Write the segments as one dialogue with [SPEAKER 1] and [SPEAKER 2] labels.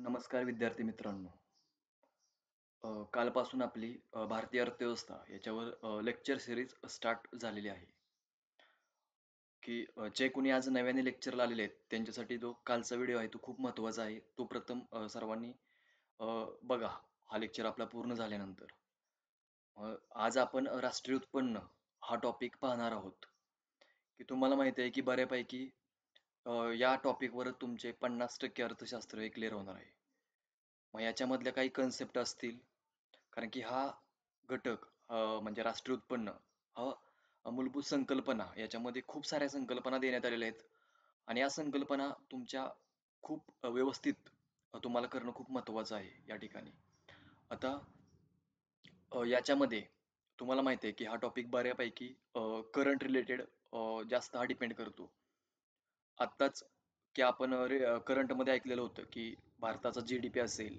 [SPEAKER 1] नमस्कार विद्यार्थी मित्रांनो. कालपासून आपली भारतीय अर्थव्यवस्था याच्यावर लेक्चर सीरीज स्टार्ट झालेली आहे. की जे कोणी आज नव्याने लेक्चरला आलेले आहेत, त्यांच्यासाठी जो कालचा व्हिडिओ आहे तो खूप महत्त्वाचा आहे. तो प्रथम सर्वांनी अ, बघा हा लेक्चर आपला पूर्ण झाल्यानंतर. आज आपण राष्ट्रीय उत्पन्न हा टॉपिक पाहणार आहोत. की तुम्हाला माहिती आहे की बऱ्यापैकी या टॉपिकवर तुमचे 50% अर्थशास्त्र हे क्लिअर होणार आहे. मग याच्यामधल्या काही कन्सेप्ट असतील, कारण की हा घटक म्हणजे राष्ट्रीय उत्पन्न हा मूलभूत संकल्पना याच्यामध्ये खूप साऱ्या संकल्पना देण्यात आलेल्या आहेत आणि या संकल्पना तुमच्या खूप व्यवस्थित तुम्हाला करणं खूप महत्त्वाचं आहे या ठिकाणी. आता याच्यामध्ये तुम्हाला माहिती आहे की हा टॉपिक बऱ्यापैकी करंट रिलेटेड जास्त हा डिपेंड करतो. आत्ताच की आपण करंटमध्ये ऐकलेलं होतं की भारताचा जी-डी-पी असेल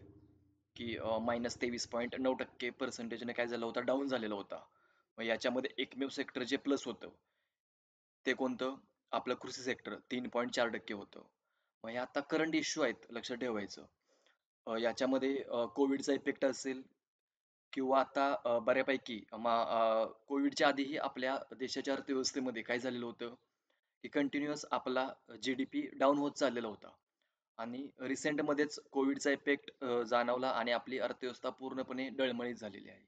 [SPEAKER 1] की -23.9% काय झाला होता, डाऊन झालेला होता. मग याच्यामध्ये एकमेव सेक्टर जे प्लस होतं, ते कोणतं? आपलं कृषी सेक्टर 3.4% होतं. मग हे आता करंट इश्यू आहेत, लक्षात ठेवायचं. याच्यामध्ये कोविडचा इफेक्ट असेल किंवा आता बऱ्यापैकी कोविडच्या आधीही आपल्या देशाच्या अर्थव्यवस्थेमध्ये काय झालेलं होतं, की कंटिन्युअस आपला जी-डी-पी डाऊन होत चाललेला होता. आणि रिसेंटमध्येच कोविडचा इफेक्ट जाणवला आणि आपली अर्थव्यवस्था पूर्णपणे डळमळीत झालेली आहे.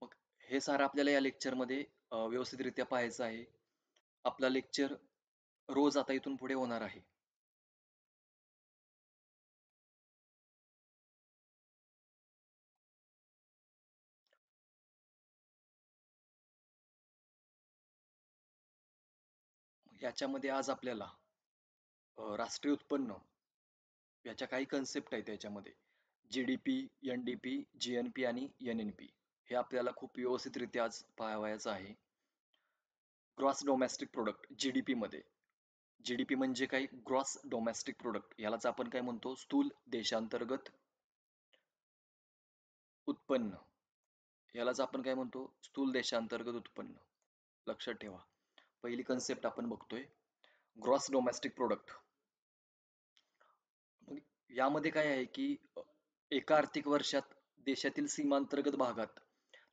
[SPEAKER 1] मग हे सारं आपल्याला या लेक्चरमध्ये व्यवस्थितरित्या पाहायचं आहे. आपला लेक्चर रोज आता इथून पुढे होणार आहे. याच्यामध्ये आज आपल्याला राष्ट्रीय उत्पन्न याच्या काही कन्सेप्ट आहेत याच्यामध्ये. जी-डी-पी, एन-डी-पी, जी-एन-पी आणि एन-एन-पी हे आपल्याला खूप व्यवस्थितरित्या आज पाहावयाचं आहे. ग्रॉस डोमेस्टिक प्रोडक्ट जी-डी-पीमध्ये. जी-डी-पी म्हणजे काय? Gross domestic product. यालाच आपण काय म्हणतो? स्थूल देशांतर्गत उत्पन्न. यालाच आपण काय म्हणतो? स्थूल देशांतर्गत उत्पन्न. लक्षात ठेवा. पहिली कन्सेप्ट आपण बघतोय. Gross domestic product. मग यामध्ये काय आहे की एका आर्थिक वर्षात देशातील सीमांतर्गत भागात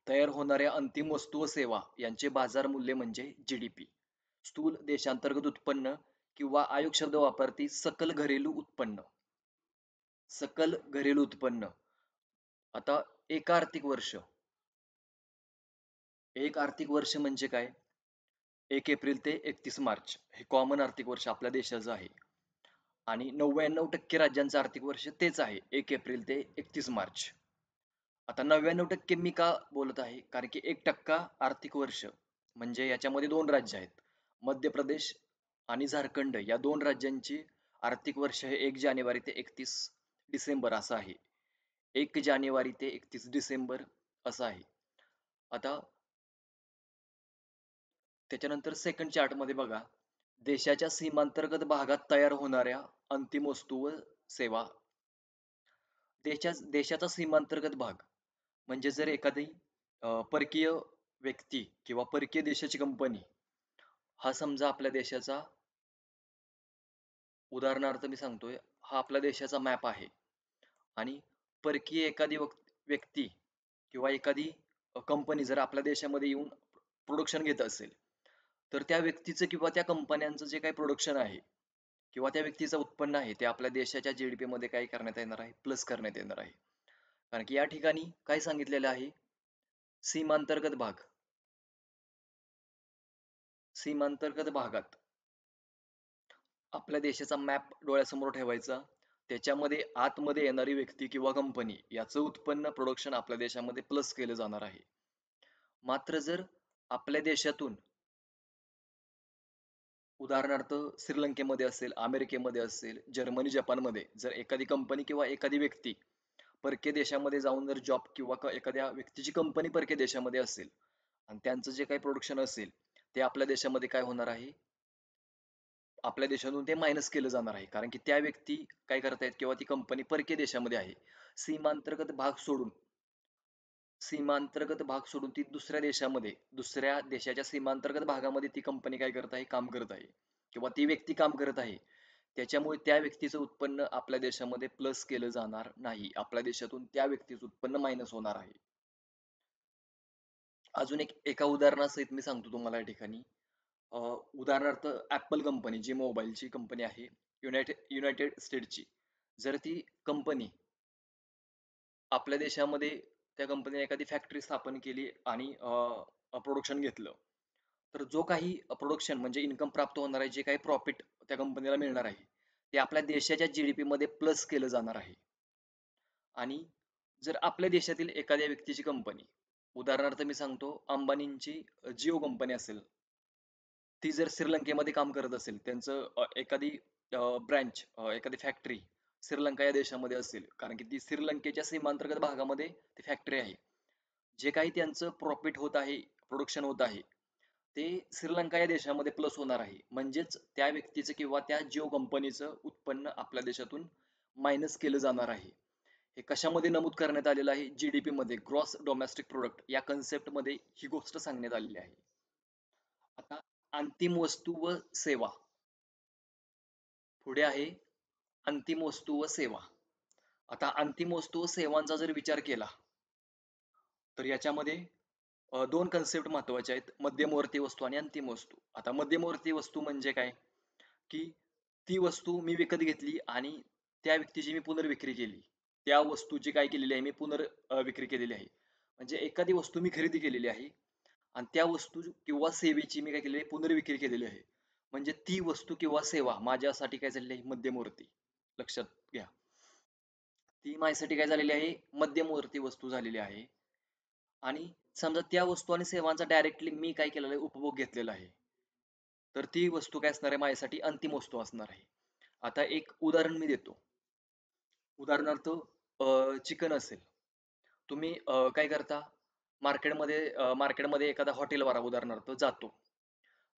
[SPEAKER 1] तयार होणाऱ्या अंतिम वस्तू व सेवा यांचे बाजार मूल्य म्हणजे जी-डी-पी. स्थूल देशांतर्गत उत्पन्न किंवा आयोग शब्द वापरती सकल घरेलू उत्पन्न. सकल घरेलू उत्पन्न. आता एक आर्थिक वर्ष. एक आर्थिक वर्ष म्हणजे काय? 1 एप्रिल ते 31 मार्च हे कॉमन आर्थिक वर्ष आपल्या देशाचं आहे. आणि 99% राज्यांचं आर्थिक वर्ष तेच आहे. 1 एप्रिल ते 31 मार्च. आता 99% मी का बोलत आहे? कारण की 1% आर्थिक वर्ष म्हणजे याच्यामध्ये 2 राज्य आहेत. मध्य प्रदेश आणि झारखंड या 2 राज्यांची आर्थिक वर्ष हे 1 जानेवारी ते 31 डिसेंबर असं आहे. 1 जानेवारी ते 31 डिसेंबर असं आहे. आता त्याच्यानंतर सेकंड चार्टमध्ये बघा, देशाच्या सीमांतर्गत भागात तयार होणाऱ्या अंतिम वस्तू व सेवा. देशाचा सीमांतर्गत भाग म्हणजे जर एखादी परकीय व्यक्ती किंवा परकीय देशाची कंपनी हा समजा आपल्या देशाचा उदाहरणार्थ मी सांगतोय, हा आपल्या देशाचा मॅप आहे आणि परकीय एखादी व्यक्ती किंवा एखादी कंपनी जर आपल्या देशामध्ये येऊन प्रोडक्शन घेत असेल, तर त्या व्यक्तीचं किंवा त्या कंपन्यांचं जे काही प्रोडक्शन आहे किंवा त्या व्यक्तीचं उत्पन्न आहे, ते आपल्या देशाच्या जी-डी-पीमध्ये काय करण्यात येणार आहे? प्लस करण्यात येणार आहे. कारण की या ठिकाणी काय सांगितलेलं आहे? सीमांतर्गत भाग. सीमांतर्गत भागात आपल्या देशाचा मॅप डोळ्यासमोर ठेवायचा. त्याच्यामध्ये आतमध्ये येणारी व्यक्ती किंवा कंपनी याचं उत्पन्न प्रोडक्शन आपल्या देशामध्ये प्लस केलं जाणार आहे. मात्र जर आपल्या देशातून उदाहरणार्थ श्रीलंकेमध्ये असेल, अमेरिकेमध्ये असेल, जर्मनी, जपानमध्ये जर एखादी कंपनी किंवा एखादी व्यक्ती परकीय देशामध्ये जाऊन जर जॉब किंवा एखाद्या व्यक्तीची कंपनी परकीय देशामध्ये असेल आणि त्यांचं जे काही प्रोडक्शन असेल, ते आपल्या देशामध्ये काय होणार आहे? आपल्या देशातून ते मायनस केलं जाणार आहे. कारण की त्या व्यक्ती काय करतायत किंवा ती कंपनी परकीय देशामध्ये आहे. सीमांतर्गत भाग सोडून सीमांतर्गत भाग सोडून ती दुसऱ्या देशामध्ये, दुसऱ्या देशाच्या सीमांतर्गत भागामध्ये ती कंपनी काय करत आहे? काम करत आहे किंवा ती व्यक्ती काम करत आहे. त्याच्यामुळे त्या व्यक्तीचं उत्पन्न आपल्या देशामध्ये प्लस केलं जाणार नाही. आपल्या देशातून त्या व्यक्तीचं उत्पन्न मायनस होणार आहे. अजून एका उदाहरणासहित मी सांगतो तुम्हाला या ठिकाणी. अ, उदाहरणार्थ Apple कंपनी जी मोबाईलची कंपनी आहे, युनायटेड स्टेट्सची. जर ती कंपनी आपल्या देशामध्ये त्या कंपनीने एखादी फॅक्टरी स्थापन केली आणि प्रोडक्शन घेतलं. तर जो काही प्रोडक्शन म्हणजे इन्कम प्राप्त होणार आहे, जे काही प्रॉफिट त्या कंपनीला मिळणार आहे, ते आपल्या देशाच्या जी-डी-पीमध्ये प्लस केलं जाणार आहे. आणि जर आपल्या देशातील एखाद्या व्यक्तीची कंपनी, उदाहरणार्थ मी सांगतो अंबानींची जिओ कंपनी असेल, ती जर श्रीलंकेमध्ये काम करत असेल, त्यांचं एखादी ब्रँच एखादी फॅक्टरी श्रीलंका या देशामध्ये असेल, कारण की ती श्रीलंकेच्या सीमांतर्गत भागामध्ये ती फॅक्टरी आहे. जे काही त्यांचं प्रॉफिट होत आहे, प्रोडक्शन होत आहे, ते श्रीलंका या देशामध्ये प्लस होणार आहे. म्हणजेच त्या व्यक्तीचं किंवा त्या जिओ कंपनीचं उत्पन्न आपल्या देशातून मायनस केलं जाणार आहे. हे कशामध्ये नमूद करण्यात आलेलं आहे? जी मध्ये ग्रॉस डोमेस्टिक प्रोडक्ट या कन्सेप्टमध्ये ही गोष्ट सांगण्यात आलेली आहे. आता अंतिम वस्तू व सेवा. पुढे आहे अंतिम वस्तू व सेवा. आता अंतिम वस्तू व सेवांचा जर विचार केला, तर याच्यामध्ये दोन कन्सेप्ट महत्वाचे आहेत. मध्यमवर्ती वस्तू आणि अंतिम वस्तू. आता मध्यमवर्ती वस्तू म्हणजे काय? की ती वस्तू मी विकत घेतली आणि त्या व्यक्तीची मी पुनर्विक्री केली. त्या वस्तूची काय केलेली आहे मी विक्री केलेली आहे. म्हणजे एखादी वस्तू मी खरेदी केलेली आहे आणि त्या वस्तू किंवा सेवेची मी काय केलेली आहे पुनर्विक्री केलेली आहे. म्हणजे ती वस्तू किंवा सेवा माझ्यासाठी काय झालेली आहे मध्यमवर्ती. लक्षात घ्या. ती माझ्यासाठी काय झालेली आहे मध्यमवर्ती वस्तू झालेली आहे. आणि समजा त्या वस्तू आणि सेवांचा डायरेक्टली मी काय केलेलं आहे उपभोग घेतलेला आहे. तर ती वस्तू काय असणार आहे माझ्यासाठी अंतिम वस्तू असणार आहे. आता एक उदाहरण मी देतो. उदाहरणार्थ चिकन असेल. तुम्ही काय करता मार्केटमध्ये एखादा हॉटेलवाला उदाहरणार्थ जातो.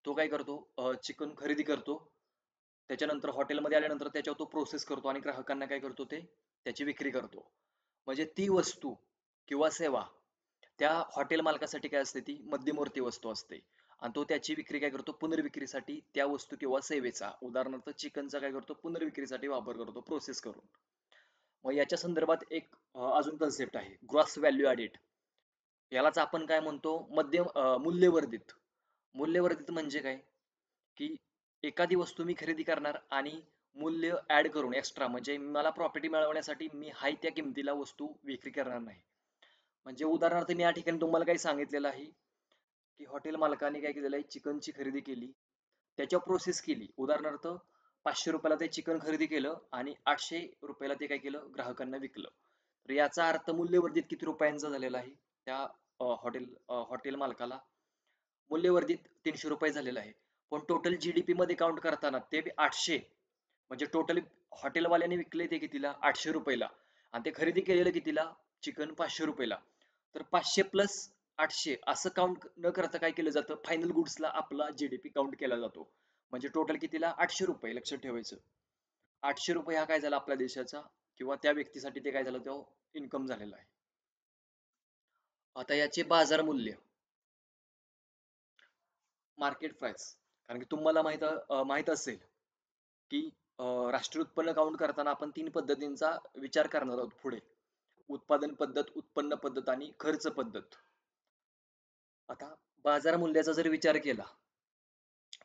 [SPEAKER 1] तो काय करतो चिकन खरेदी करतो. त्याच्यानंतर हॉटेलमध्ये आल्यानंतर त्याच्यावर तो प्रोसेस करतो आणि ग्राहकांना काय करतो ते त्याची विक्री करतो. म्हणजे ती वस्तू किंवा सेवा त्या हॉटेल मालकासाठी काय असते ती मध्यमवर्ती वस्तू असते. आणि तो त्याची विक्री काय करतो पुनर्विक्रीसाठी त्या वस्तू किंवा सेवेचा उदाहरणार्थ चिकनचा काय करतो पुनर्विक्रीसाठी वापर करतो प्रोसेस करून. मग याच्या संदर्भात एक अजून कन्सेप्ट आहे ग्रॉस व्हॅल्यू ॲडेड. यालाच आपण काय म्हणतो मूल्यवर्धित. मूल्यवर्धित म्हणजे काय? की एखादी वस्तू मी खरेदी करणार आणि मूल्य ऍड करून एक्स्ट्रा म्हणजे मला प्रॉपर्टी मिळवण्यासाठी मी हाय त्या किमतीला वस्तू विक्री करणार नाही. म्हणजे उदाहरणार्थ मी या ठिकाणी तुम्हाला काही सांगितलेलं आहे की हॉटेल मालकाने काय केलेलं आहे चिकनची खरेदी केली, त्याच्यावर प्रोसेस केली. उदाहरणार्थ 500 रुपयाला ते चिकन खरेदी केलं आणि 800 रुपयाला ते काय केलं ग्राहकांना विकलं. तर याचा अर्थ मूल्यवर्धित किती रुपयांचा झालेला आहे त्या हॉटेल मालकाला मूल्यवर्धित 300 रुपये झालेलं आहे. पण टोटल जीडीपी मध्ये काउंट करताना ते 800 म्हणजे टोटल हॉटेलवाल्याने विकले ते कितीला 800 रुपयाला आणि ते खरेदी केलेलं कितीला चिकन 500 रुपयाला. तर 500 प्लस 800 असं काउंट न करता काय केलं जातं फायनल गुड्सला आपला जीडीपी काउंट केला जातो. म्हणजे टोटल कितीला 800 रुपये लक्षात ठेवायचं. 800 रुपये हा काय झाला आपल्या देशाचा किंवा त्या व्यक्तीसाठी ते काय झालं तो इन्कम झालेला आहे. आता याचे बाजार मूल्य मार्केट प्राइस कारण की तुम्हाला माहित असेल की राष्ट्रीय उत्पन्न काउंट करताना आपण 3 पद्धतींचा विचार करणार आहोत पुढे. उत्पादन पद्धत, उत्पन्न पद्धत आणि खर्च पद्धत. आता बाजार मूल्याचा जर विचार केला,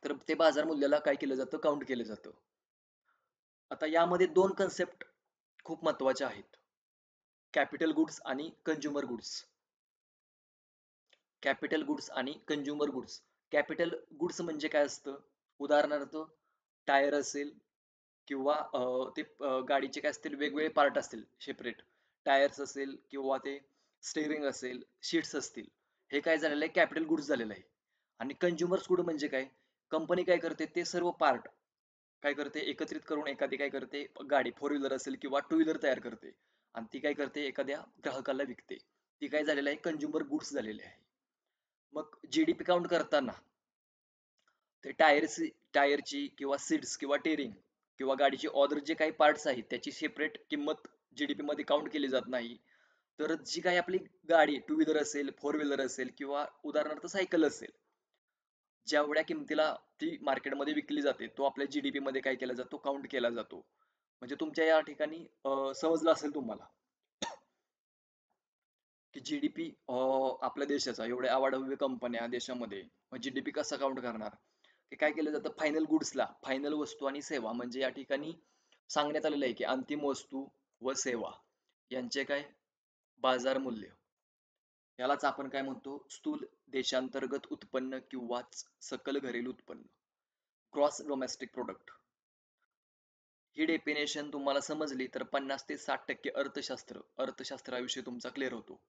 [SPEAKER 1] तर ते बाजार मूल्याला काय केलं जातं काउंट केलं जातं. आता यामध्ये 2 कन्सेप्ट खूप महत्त्वाच्या आहेत. कॅपिटल गुड्स आणि कंझ्युमर गुड्स. कॅपिटल गुड्स आणि कंझ्युमर गुड्स. कॅपिटल गुड्स म्हणजे काय असतं? उदाहरणार्थ टायर असेल किंवा ते गाडीचे काय असतील वेगवेगळे पार्ट असतील सेपरेट. टायर्स असेल किंवा ते स्टेअरिंग असेल, सीट्स असतील. हे काय झालेलं आहे कॅपिटल गुड्स झालेलं आहे. आणि कंझ्युमर्स गुड म्हणजे काय? कंपनी काय करते ते सर्व पार्ट काय करते एकत्रित करून एखादी काय करते गाडी फोर व्हीलर असेल किंवा टू व्हीलर तयार करते आणि ती काय करते एखाद्या ग्राहकाला विकते. ती काय झालेलं आहे कंझ्युमर गुड्स झालेले आहे. मग जीडीपी काउंट करताना ते टायरची किंवा सीट्स किंवा टेरिंग किंवा गाडीची ऑदर जे काही पार्ट्स आहेत त्याची सेपरेट किंमत जीडीपी मध्ये काउंट केली जात नाही. तर जी काही आपली गाडी टू व्हीलर असेल फोर व्हीलर असेल किंवा उदाहरणार्थ सायकल असेल जेवढ्या किमतीला ती मार्केटमध्ये विकली जाते, तो आपल्या जी-डी-पी मध्ये काय केला जातो, काउंट केला जातो. म्हणजे तुमच्या या ठिकाणी समजलं असेल तुम्हाला, की जी-डी-पी आपल्या देशाचा एवढ्या अवाढव्य कंपन्या देशामध्ये, मग जी-डी-पी कसा काउंट करणार? ते काय केलं जातं फायनल गुड्सला, फायनल वस्तू आणि सेवा म्हणजे या ठिकाणी सांगण्यात आलेलं आहे, की अंतिम वस्तू व सेवा यांचे काय बाजार मूल्य, यालाच आपण काय म्हणतो स्थूल देशांतर्गत उत्पन्न किंवा सकल घरेलू उत्पन्न, क्रॉस डोमेस्टिक प्रोडक्ट. ही डेफिनेशन तुम्हाला समजली तर 50 ते 60% अर्थशास्त्राविषयी तुमचा क्लिअर होतो.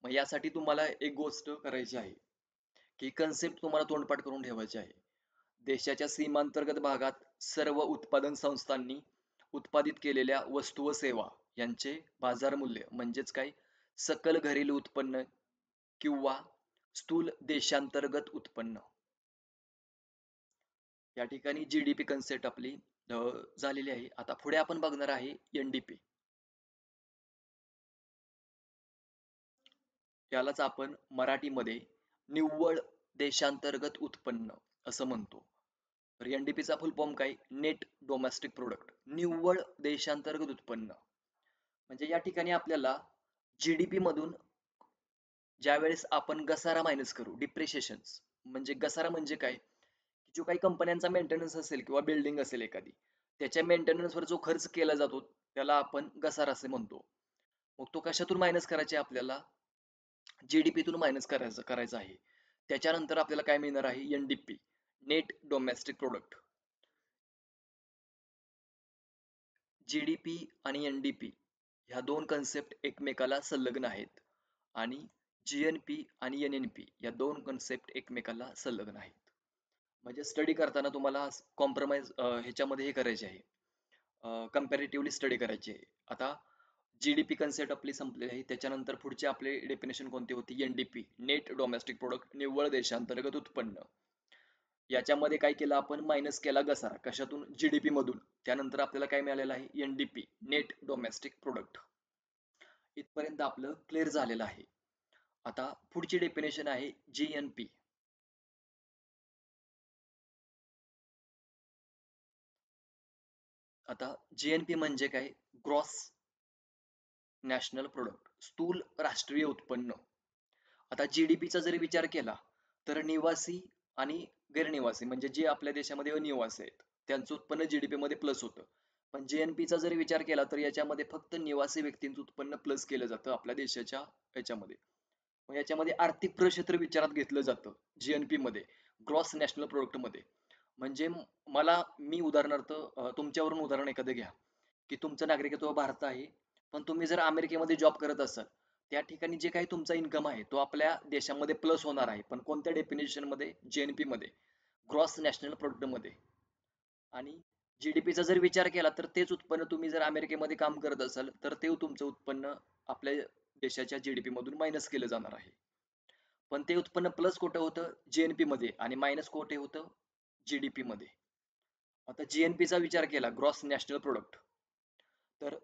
[SPEAKER 1] मग यासाठी तुम्हाला एक गोष्ट करायची आहे, की कन्सेप्ट तुम्हाला तोंडपाठ करून ठेवायची आहे. देशाच्या सीमांतर्गत भागात सर्व उत्पादन संस्थांनी उत्पादित केलेल्या वस्तू व सेवा यांचे बाजार मूल्य म्हणजेच काय सकल घरेलू उत्पन्न किंवा स्थूल देशांतर्गत उत्पन्न, या ठिकाणी जी-डी-पी कन्सेप्ट आपली झालेली आहे. आता पुढे आपण बघणार आहे एन-डी-पी. यालाच आपण मराठीमध्ये निव्वळ देशांतर्गत उत्पन्न असं म्हणतो. तर एन-डी-पीचा फुल फॉर्म काय? Net domestic product. निव्वळ देशांतर्गत उत्पन्न. म्हणजे या ठिकाणी आपल्याला जी-डी-पी मधून ज्यावेळेस आपण घसारा मायनस करू, डिप्रिशिएशन म्हणजे घसारा म्हणजे काय? जो काही कंपन्यांचा मेंटेनन्स असेल किंवा बिल्डिंग असेल एखादी, त्याच्या मेंटेनन्सवर जो खर्च केला जातो, त्याला आपण घसारा असे म्हणतो. मग तो कशातून मायनस करायचा आहे आपल्याला? जी-डी-पीतून मायनस करायचा आहे. त्याच्यानंतर आपल्याला काय मिळणार आहे? N-D-P, net domestic product. GDP आणि एन-डी-पी ह्या दोन कन्सेप्ट एकमेकाला संलग्न आहेत आणि जी-एन-पी आणि एन-एन-पी या दोन कन्सेप्ट एकमेकाला संलग्न आहेत. म्हणजे स्टडी करताना तुम्हाला कॉम्प्रोमाइज ह्याच्यामध्ये हे करायचे आहे, कम्पॅरेटिव्हली स्टडी करायची आहे. आता जी-डी-पी कन्सेप्ट आपली संपलेली आहे. त्याच्यानंतर पुढची आपली डेफिनेशन कोणती होती? एन-डी-पी, नेट डोमेस्टिक प्रोडक्ट, निव्वळ देशांतर्गत उत्पन्न. याच्यामध्ये काय केलं आपण? मायनस केला घसारा. कशातून? जी-डी-पी मधून. त्यानंतर आपल्याला काय मिळालेलं आहे? N-D-P, net domestic product. इथपर्यंत आपलं क्लिअर झालेलं आहे. आता पुढची डेफिनेशन आहे जी-एन-पी. आता जी-एन-पी म्हणजे काय? ग्रॉस नॅशनल प्रोडक्ट, स्थूल राष्ट्रीय उत्पन्न. आता जी-डी-पीचा जरी विचार केला तर निवासी आणि गैरनिवासी म्हणजे जे आपल्या देशामध्ये अनिवासी आहेत त्यांचं उत्पन्न जी-डी-पी मध्ये प्लस होतं. पण जी-एन-पीचा जरी विचार केला तर याच्यामध्ये फक्त निवासी व्यक्तींचं उत्पन्न प्लस केलं जातं आपल्या देशाच्या याच्यामध्ये. मग याच्यामध्ये आर्थिक प्रक्षेत्र विचारात घेतलं जातं जी-एन-पी मध्ये, ग्रॉस नॅशनल प्रोडक्ट मध्ये. म्हणजे मी उदाहरणार्थ तुमच्यावरून उदाहरण एखादं घ्या, की तुमचं नागरिकत्व भारत आहे, पण तुम्ही जर अमेरिकेमध्ये जॉब करत असाल, त्या ठिकाणी जे काही तुमचा इन्कम आहे तो आपल्या देशामध्ये प्लस होणार आहे, पण कोणत्या डेफिनेशन मध्ये? जी-एन-पी मध्ये, ग्रॉस नॅशनल प्रोडक्ट मध्ये. आणि जी-डी-पीचा जर विचार केला तर तेच उत्पन्न तुम्ही जर अमेरिकेमध्ये काम करत असाल तर ते तुमचं उत्पन्न आपल्या देशाच्या जी-डी-पी मधून मायनस केलं जाणार आहे. पण ते उत्पन्न प्लस कुठं होतं? जी-एन-पी मध्ये, आणि मायनस कुठे होतं? जी-डी-पी मध्ये. आता जी-एन-पीचा विचार केला, ग्रॉस नॅशनल प्रोडक्ट, तर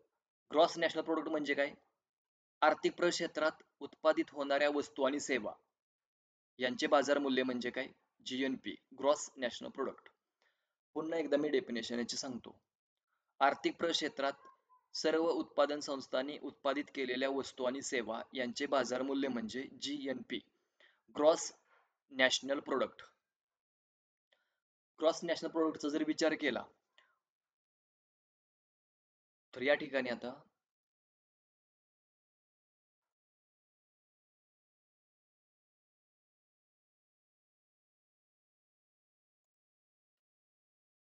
[SPEAKER 1] ग्रॉस नॅशनल प्रोडक्ट म्हणजे काय? आर्थिक प्रक्षेत्रात उत्पादित होणाऱ्या वस्तू आणि सेवा यांचे बाजार मूल्य म्हणजे काय? जी-एन-पी, ग्रॉस नॅशनल प्रोडक्ट. पुन्हा एकदा मी डेफिनेशन याची सांगतो. आर्थिक प्रक्षेत्रात सर्व उत्पादन संस्थांनी उत्पादित केलेल्या वस्तू आणि सेवा यांचे बाजार मूल्य म्हणजे GNP, gross national product. Gross national प्रोडक्टचा जर विचार केला तर या ठिकाणी आता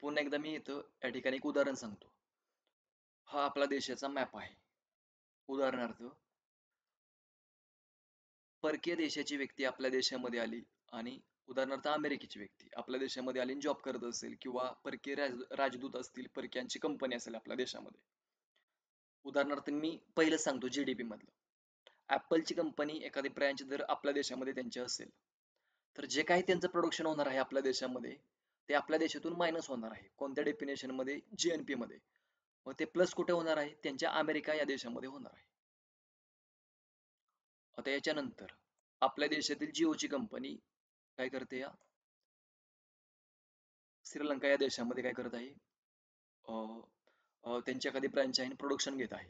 [SPEAKER 1] पुन्हा एकदा मी इथं या ठिकाणी एक उदाहरण सांगतो. हा आपला देशाचा मॅप आहे. उदाहरणार्थ, परकीय देशाची व्यक्ती आपल्या देशामध्ये आली आणि उदाहरणार्थ अमेरिकेची व्यक्ती आपल्या देशामध्ये आली आणि जॉब करत असेल, किंवा परकीय राजदूत असतील, परकीयांची कंपनी असेल आपल्या देशामध्ये. उदाहरणार्थ मी पहिलं सांगतो जी-डी-पी मधलं. ऍपलची कंपनी एखादी ब्रँच जर आपल्या देशामध्ये त्यांची असेल, तर जे काही त्यांचं प्रोडक्शन होणार आहे आपल्या देशामध्ये, ते आपल्या देशातून मायनस होणार आहे. कोणत्या डेफिनेशन मध्ये? जी-एन-पी मध्ये. मग ते प्लस कुठे होणार आहे? त्यांच्या अमेरिका या देशामध्ये होणार आहे. आता याच्यानंतर आपल्या देशातील जिओची कंपनी काय करते? या श्रीलंका या देशामध्ये काय करत आहे, अ, त्यांची एखादी ब्रँच आहे आणि प्रोडक्शन घेत आहे.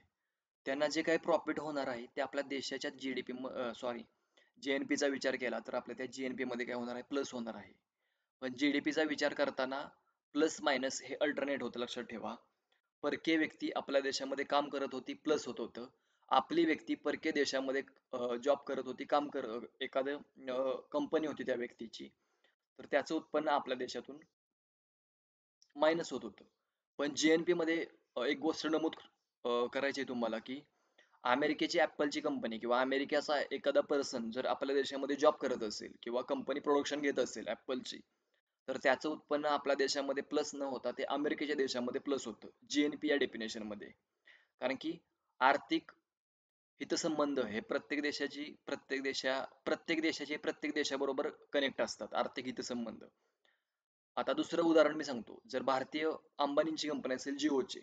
[SPEAKER 1] त्यांना जे काही प्रॉफिट होणार आहे ते आपल्या देशाच्या जी-डी-पी सॉरी जी-एन-पीचा विचार केला तर आपल्या त्या जी-एन-पीमध्ये काय होणार आहे, प्लस होणार आहे. पण जी-डी-पीचा विचार करताना प्लस मायनस हे अल्टरनेट होतं, लक्षात ठेवा. परकीय व्यक्ती आपल्या देशामध्ये काम करत होती, प्लस होत होतं. आपली व्यक्ती परकीय देशामध्ये जॉब करत होती, एखादं कंपनी होती त्या व्यक्तीची, तर त्याचं उत्पन्न आपल्या देशातून मायनस होत होतं. पण जी-एन-पी मध्ये एक गोष्ट नमूद करायची आहे तुम्हाला, की अमेरिकेची Appleची कंपनी किंवा अमेरिकेचा एखादा पर्सन जर आपल्या देशामध्ये जॉब करत असेल किंवा कंपनी प्रोडक्शन घेत असेल Appleची, तर त्याचं उत्पन्न आपल्या देशामध्ये प्लस न होता ते अमेरिकेच्या देशामध्ये प्लस होतं. जी-एन-पी या डेफिनेशनमध्ये. कारण की आर्थिक हितसंबंध हे प्रत्येक देशाचे प्रत्येक देशाबरोबर कनेक्ट असतात. आर्थिक हितसंबंध. आता दुसरं उदाहरण मी सांगतो. जर भारतीय अंबानींची कंपनी असेल जिओची,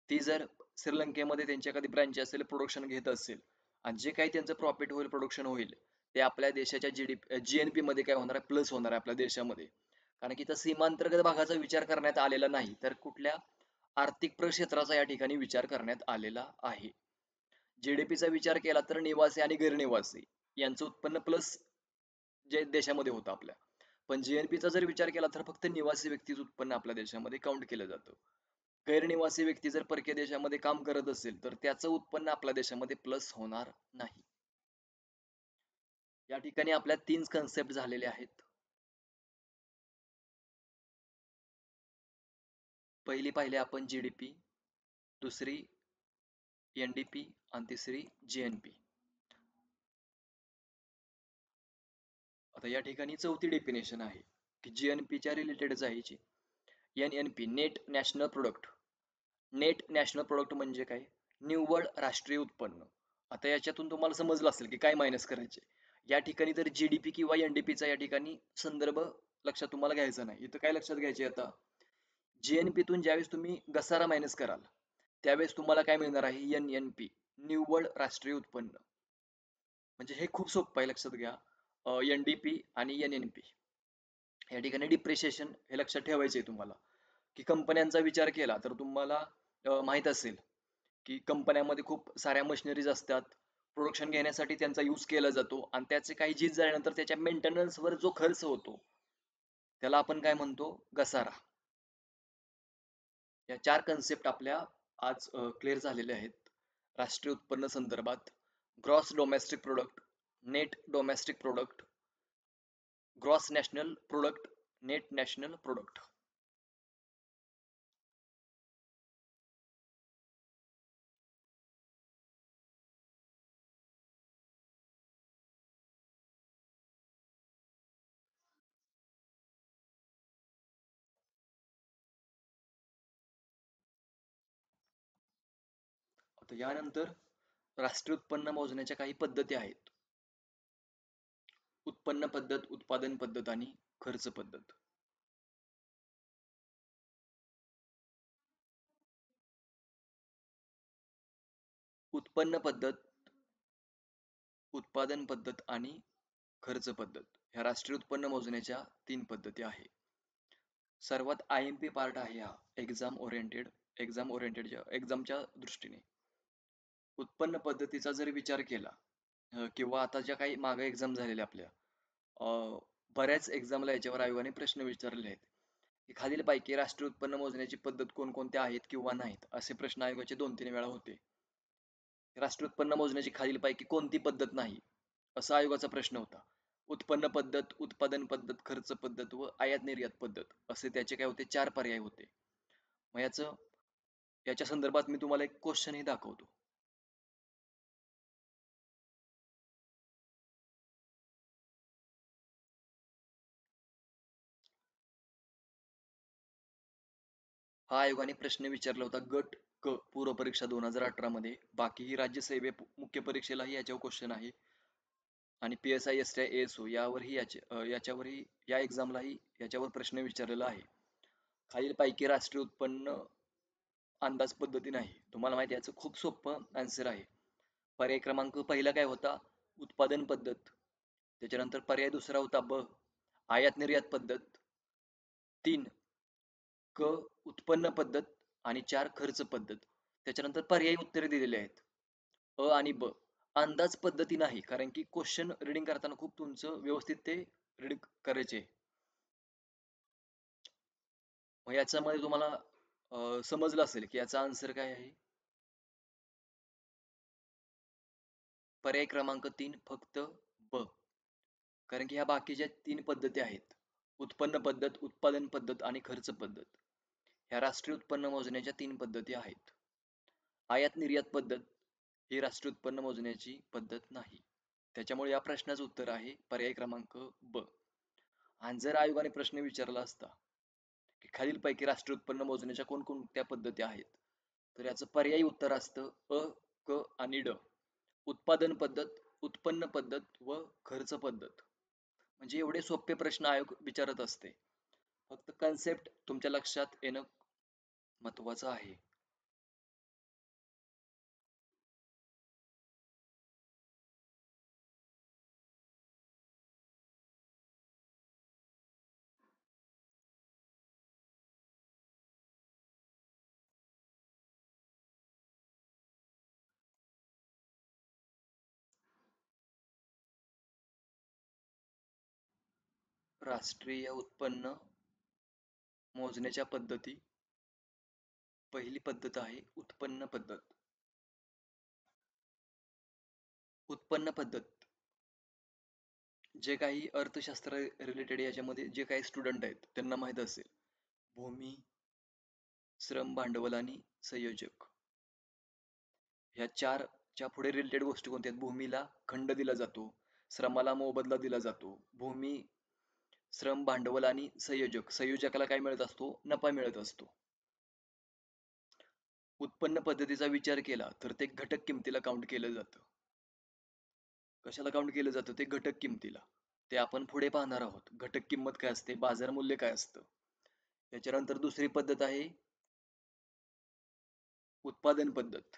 [SPEAKER 1] ती जर श्रीलंकेमध्ये त्यांची एखादी ब्रँच असेल, प्रोडक्शन घेत असेल आणि जे काही त्यांचं प्रॉफिट होईल, प्रोडक्शन होईल, ते आपल्या देशाच्या जी-एन-पी मध्ये काय होणार आहे, प्लस होणार आहे आपल्या देशामध्ये. कारण की इथं सीमांतर्गत भागाचा विचार करण्यात आलेला नाही, तर कुठल्या आर्थिक प्रक्षेत्राचा या ठिकाणी विचार करण्यात आलेला आहे. जी-डी-पीचा विचार केला तर निवासी आणि गैरनिवासी यांचं उत्पन्न प्लस जे देशामध्ये होतं आपल्या. पण जी-एन-पीचा जर विचार केला तर फक्त निवासी व्यक्तीच उत्पन्न आपल्या देशामध्ये काउंट केलं जातं. गैरनिवासी व्यक्ती जर परकीय देशामध्ये काम करत असेल तर त्याचं उत्पन्न आपल्या देशामध्ये प्लस होणार नाही. या ठिकाणी आपल्या 3 कन्सेप्ट झालेले आहेत. पहिली पाहिली आपण जी-डी-पी, दुसरी एन-डी-पी आणि तिसरी जी-एन-पी. आता या ठिकाणी चौथी डेफिनेशन आहे की जी-एन-पीच्या रिलेटेडच आहे याची. N-N-P net national product. Net national product म्हणजे काय? निव्वळ राष्ट्रीय उत्पन्न. आता याच्यातून तुम्हाला समजलं असेल की काय मायनस करायचे. या ठिकाणी तर जी-डी-पी किंवा एन-डी-पीचा या ठिकाणी संदर्भ लक्षात तुम्हाला घ्यायचा नाही. इथं काय लक्षात घ्यायचे आता? जी-एन-पीतून ज्यावेळेस तुम्ही घसारा मायनस कराल, त्यावेळेस तुम्हाला काय मिळणार आहे? एन-एन-पी निव्वळ राष्ट्रीय उत्पन्न. म्हणजे हे खूप सोपं आहे, लक्षात घ्या. एन-डी-पी आणि एन-एन-पी या ठिकाणी डिप्रिशिएशन हे लक्षात ठेवायचे आहे तुम्हाला, की कंपन्यांचा विचार केला तर तुम्हाला माहित असेल की कंपन्यामध्ये खूप साऱ्या मशिनरीज असतात. प्रोडक्शन घेण्यासाठी त्यांचा यूज केला जातो आणि त्याचे काही झीज झाल्यानंतर त्याच्या मेंटेनन्सवर जो खर्च होतो, त्याला आपण काय म्हणतो? घसारा. या 4 कन्सेप्ट आपल्या आज क्लिअर झालेल्या आहेत. राष्ट्रीय उत्पन्न संदर्भात gross domestic product, net domestic product, gross national product, net national product. आता यानंतर राष्ट्रीय उत्पन्न मोजण्याच्या काही पद्धती आहेत. उत्पन्न पद्धत, उत्पादन पद्धत आणि खर्च पद्धत. उत्पन्न पद्धत, उत्पादन पद्धत आणि खर्च पद्धत ह्या राष्ट्रीय उत्पन्न मोजण्याच्या 3 पद्धती आहे. सर्वात आय-एम-पी पार्ट आहे हा एक्झामच्या दृष्टीने. उत्पन्न पद्धतीचा जर विचार केला किंवा आता ज्या काही मागे एक्झाम झालेल्या आपल्या, बऱ्याच एक्झामला याच्यावर आयोगाने प्रश्न विचारलेले आहेत, की खालीलपैकी राष्ट्रीय उत्पन्न मोजण्याची पद्धत कोणकोणत्या आहेत किंवा नाहीत, असे प्रश्न आयोगाचे 2-3 वेळा होते. राष्ट्रीय उत्पन्न मोजण्याची खालीलपैकी कोणती पद्धत नाही, असा आयोगाचा प्रश्न होता. उत्पन्न पद्धत, उत्पादन पद्धत, खर्च पद्धत व आयात निर्यात पद्धत असे त्याचे काय होते? 4 पर्याय होते. मग याच्या संदर्भात मी तुम्हाला एक क्वेश्चनही दाखवतो. हा आयोगाने प्रश्न विचारला होता गट क पूर्व परीक्षा 2018 मध्ये. बाकीही मुख्य परीक्षेलाही याच्यावर क्वेश्चन आहे आणि PSI, STI, ASO याच्यावरही या एक्झामलाही याच्यावर प्रश्न विचारलेला आहे. खालीलपैकी राष्ट्रीय उत्पन्न अंदाज पद्धती नाही. तुम्हाला माहिती आहे याचं खूप सोपं आन्सर आहे. पर्याय क्रमांक पहिला काय होता? उत्पादन पद्धत. त्याच्यानंतर पर्याय दुसरा होता ब, आयात निर्यात पद्धत. 3 क उत्पन्न पद्धत आणि 4 खर्च पद्धत. त्याच्यानंतर पर्यायी उत्तरे दिलेली आहेत. अ आणि ब. अंदाज पद्धती नाही, कारण की क्वेशन रीडिंग करताना खूप तुमचं व्यवस्थित ते रीड करायचे. मग याच्यामध्ये तुम्हाला समजलं असेल की याचा आन्सर काय आहे? पर्याय क्रमांक 3 फक्त ब. कारण की ह्या बाकीच्या 3 पद्धती आहेत. उत्पन्न पद्धत, उत्पादन पद्धत आणि खर्च पद्धत. ह्या राष्ट्रीय उत्पन्न मोजण्याच्या 3 पद्धती आहेत. आयात निर्यात पद्धत ही राष्ट्रीय उत्पन्न मोजण्याची पद्धत नाही. त्याच्यामुळे या प्रश्नाचं उत्तर आहे पर्याय क्रमांक ब. आणि जर आयोगाने प्रश्न विचारला असता की खालीलपैकी राष्ट्रीय उत्पन्न मोजण्याच्या कोणकोणत्या पद्धती आहेत, तर याचं पर्यायी उत्तर असतं अ, क आणि ड. उत्पादन पद्धत, उत्पन्न पद्धत व खर्च पद्धत. म्हणजे एवढे सोपे प्रश्न आयोग विचारत असते. फक्त कन्सेप्ट तुमच्या लक्षात येणं महत्वाचं आहे. राष्ट्रीय उत्पन्न मोजण्याच्या पद्धती. पहिली पद्धत आहे उत्पन्न पद्धत. उत्पन्न पद्धत जे काही अर्थशास्त्र रिलेटेड याच्यामध्ये जे काही स्टुडंट आहेत त्यांना माहीत असेल. भूमी, श्रम, भांडवल आणि संयोजक. ह्या 4 च्या पुढे रिलेटेड गोष्टी कोणत्या आहेत? भूमीला खंड दिला जातो, श्रमाला मोबदला दिला जातो. भूमी, श्रम, भांडवल आणि संयोजक. संयोजकाला काय मिळत असतो? नफा मिळत असतो. उत्पन्न पद्धतीचा विचार केला तर ते घटक किमतीला काउंट केलं जातं. कशाला काउंट केलं जातं? ते घटक किमतीला. ते आपण पुढे पाहणार आहोत. घटक किंमत काय असते? बाजार मूल्य काय असतं? त्याच्यानंतर दुसरी पद्धत आहे उत्पादन पद्धत.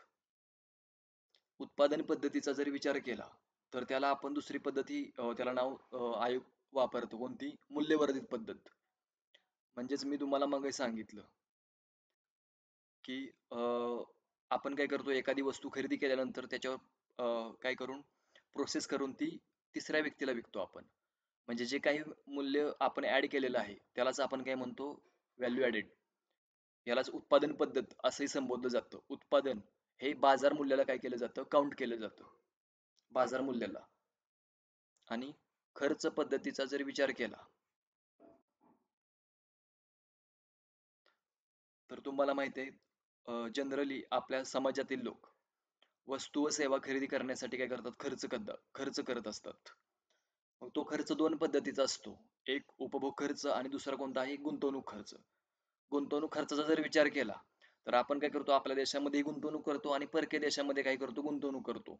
[SPEAKER 1] उत्पादन पद्धतीचा जर विचार केला तर त्याला आपण दुसरी पद्धती त्याला नाव आयोग वापरतो. कोणती? मूल्यवर्धित पद्धत. म्हणजेच मी तुम्हाला मगाशी सांगितलं की आपण काय करतो, एखादी वस्तू खरेदी केल्यानंतर त्याच्यावर काय करून प्रोसेस करून ती तिसऱ्या व्यक्तीला विकतो आपण. म्हणजे जे काही मूल्य आपण ऍड केलेलं आहे त्यालाच आपण काय म्हणतो? Value added. यालाच उत्पादन पद्धत असंही संबोधलं जातं. उत्पादन हे बाजार मूल्याला काय केलं जातं? काउंट केलं जातं. बाजार मूल्याला. आणि खर्च पद्धतीचा जर विचार केला तर तुम्हाला माहिती आहे जनरली आपल्या समाजातील लोक वस्तू व सेवा खरेदी करण्यासाठी काय करतात? खर्च करत असतात. मग तो खर्च 2 पद्धतीचा असतो. एक उपभोग खर्च आणि दुसरा कोणता आहे? गुंतवणूक खर्च. गुंतवणूक खर्चाचा जर विचार केला तर आपण काय करतो? आपल्या देशामध्ये गुंतवणूक करतो आणि परकीय देशामध्ये काय करतो? गुंतवणूक करतो.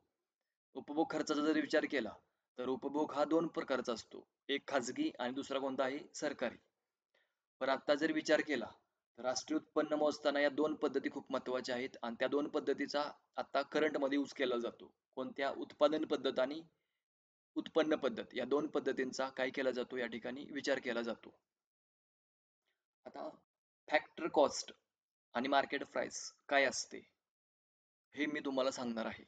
[SPEAKER 1] उपभोग खर्चाचा जर विचार केला तर उपभोग हा 2 प्रकारचा असतो. एक खाजगी आणि दुसरा कोणता आहे? सरकारी. पण आता जर विचार केला तर राष्ट्रीय उत्पन्न मोजताना या 2 पद्धती खूप महत्त्वाच्या आहेत आणि त्या 2 पद्धतीचा आता करंटमध्ये यूज केला जातो. कोणत्या? उत्पादन पद्धत आणि उत्पन्न पद्धत. या 2 पद्धतींचा काय केला जातो? या ठिकाणी विचार केला जातो. आता फॅक्टर कॉस्ट आणि मार्केट प्राइस काय असते? हे मी तुम्हाला सांगणार आहे.